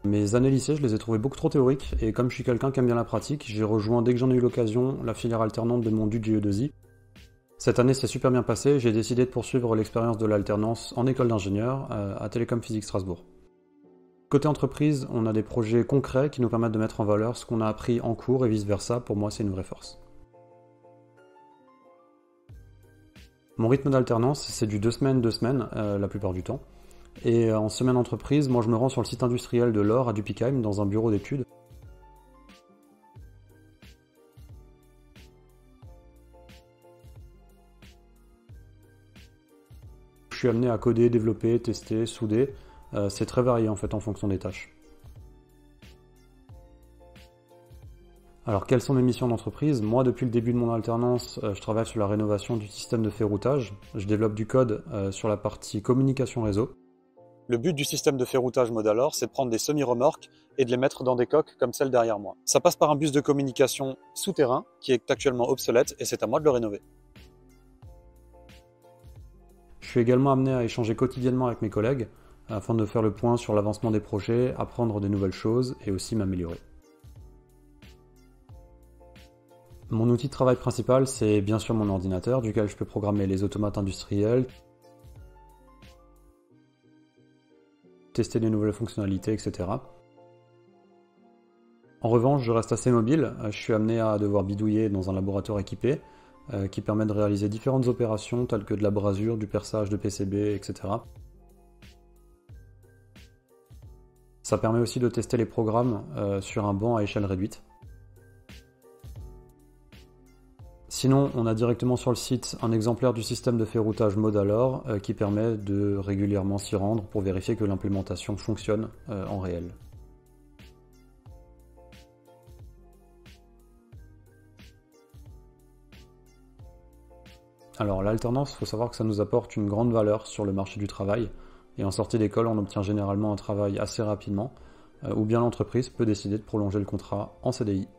Mes années lycée, je les ai trouvées beaucoup trop théoriques, et comme je suis quelqu'un qui aime bien la pratique, j'ai rejoint dès que j'en ai eu l'occasion la filière alternante de mon DUT GE2I. Cette année s'est super bien passée, j'ai décidé de poursuivre l'expérience de l'alternance en école d'ingénieur à Télécom Physique Strasbourg. Côté entreprise, on a des projets concrets qui nous permettent de mettre en valeur ce qu'on a appris en cours et vice-versa. Pour moi, c'est une vraie force. Mon rythme d'alternance, c'est du 2 semaines, 2 semaines, la plupart du temps. Et en semaine entreprise, moi je me rends sur le site industriel de l'Or à Dupikheim, dans un bureau d'études. Je suis amené à coder, développer, tester, souder. C'est très varié en fait en fonction des tâches. Alors quelles sont mes missions d'entreprise? Moi depuis le début de mon alternance, je travaille sur la rénovation du système de ferroutage. Je développe du code sur la partie communication réseau. Le but du système de ferroutage Modalor, c'est de prendre des semi-remorques et de les mettre dans des coques comme celle derrière moi. Ça passe par un bus de communication souterrain qui est actuellement obsolète et c'est à moi de le rénover. Je suis également amené à échanger quotidiennement avec mes collègues afin de faire le point sur l'avancement des projets, apprendre des nouvelles choses et aussi m'améliorer. Mon outil de travail principal, c'est bien sûr mon ordinateur, duquel je peux programmer les automates industriels, tester des nouvelles fonctionnalités, etc. En revanche, je reste assez mobile, je suis amené à devoir bidouiller dans un laboratoire équipé, qui permet de réaliser différentes opérations telles que de la brasure, du perçage de PCB, etc. Ça permet aussi de tester les programmes sur un banc à échelle réduite. Sinon, on a directement sur le site un exemplaire du système de ferroutage Modalor qui permet de régulièrement s'y rendre pour vérifier que l'implémentation fonctionne en réel. Alors l'alternance, il faut savoir que ça nous apporte une grande valeur sur le marché du travail, et en sortie d'école, on obtient généralement un travail assez rapidement, ou bien l'entreprise peut décider de prolonger le contrat en CDI.